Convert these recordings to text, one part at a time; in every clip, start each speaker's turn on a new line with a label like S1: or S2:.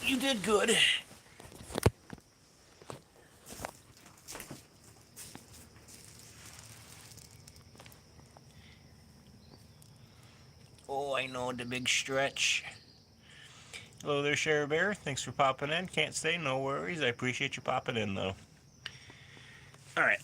S1: You did good. Oh, I know, the big stretch. Hello there, Share Bear. Thanks for popping in. Can't stay, no worries. I appreciate you popping in, though. All right.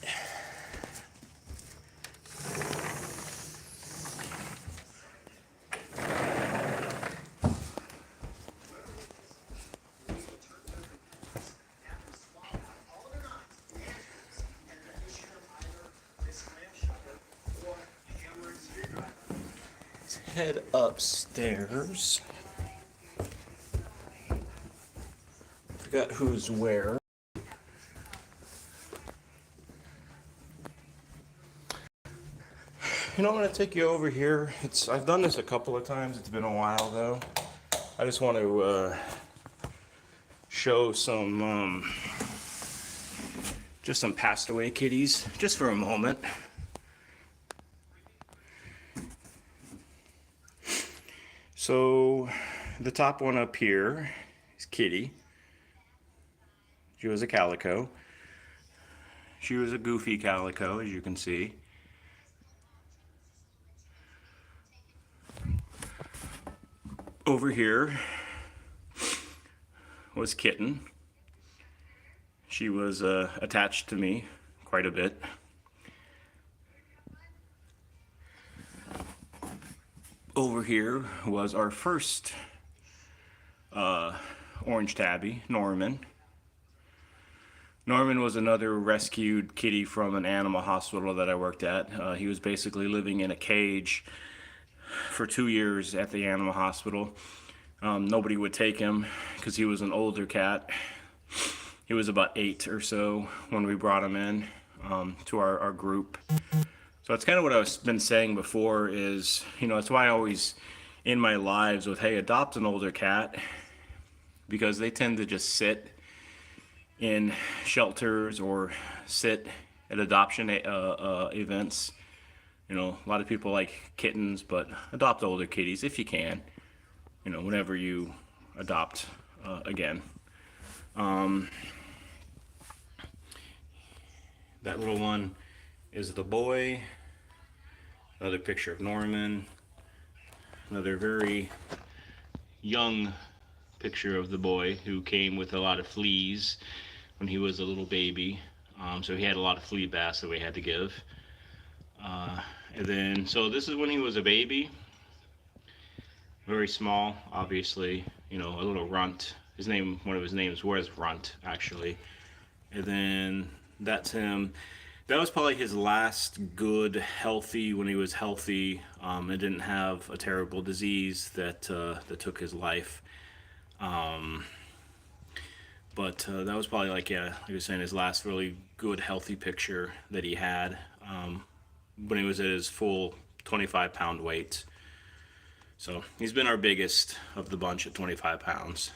S1: Let's head upstairs. Forgot who's where. You know, I'm going to take you over here. I've done this a couple of times. It's been a while, though. I just want to show some, just some passed away kitties, just for a moment. So, the top one up here is Kitty. She was a calico. She was a goofy calico, as you can see. Over here was Kitten. She was attached to me quite a bit. Over here was our first orange tabby, Norman. Norman was another rescued kitty from an animal hospital that I worked at. He was basically living in a cage for 2 years at the animal hospital. Nobody would take him because he was an older cat. He was about 8 or so when we brought him in to our group. So that's kind of what I've been saying before is, you know, that's why I always in my lives with, hey, adopt an older cat, because they tend to just sit in shelters or sit at adoption events. You know, a lot of people like kittens, but adopt older kitties if you can, you know, whenever you adopt again. That little one is the boy. Another picture of Norman. Another very young picture of the boy who came with a lot of fleas when he was a little baby. So he had a lot of flea baths that we had to give. And then, so this is when he was a baby. Very small, obviously. You know, a little runt. One of his names was Runt, actually. And then that's him. That was probably his last good, healthy, when he was healthy and didn't have a terrible disease that took his life. But that was probably like I was saying, his last really good, healthy picture that he had when he was at his full 25-pound weight. So he's been our biggest of the bunch at 25 pounds.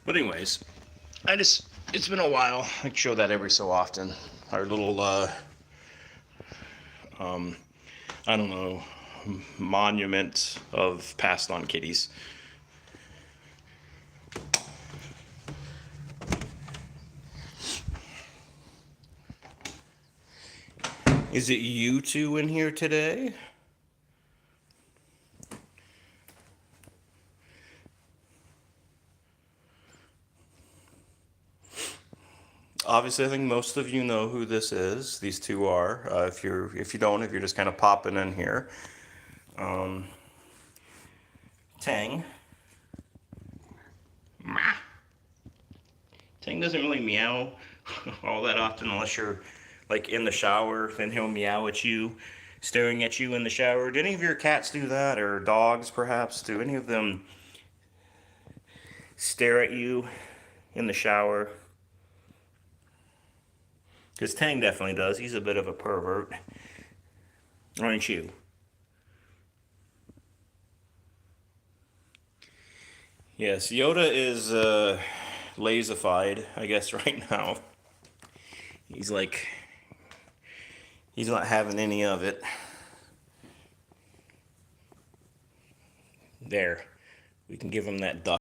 S1: But anyways, it's been a while. I show that every so often. Our little, I don't know, monument of passed on kitties. Is it you two in here today? Obviously, I think most of you know who this is. These two are. If you don't, if you're just kind of popping in here, Tang. Tang doesn't really meow all that often unless you're like in the shower. Then he'll meow at you, staring at you in the shower. Do any of your cats do that, or dogs perhaps? Do any of them stare at you in the shower? Because Tang definitely does. He's a bit of a pervert. Aren't you? Yes, Yoda is lazified, I guess, right now. He's not having any of it. There. We can give him that duck.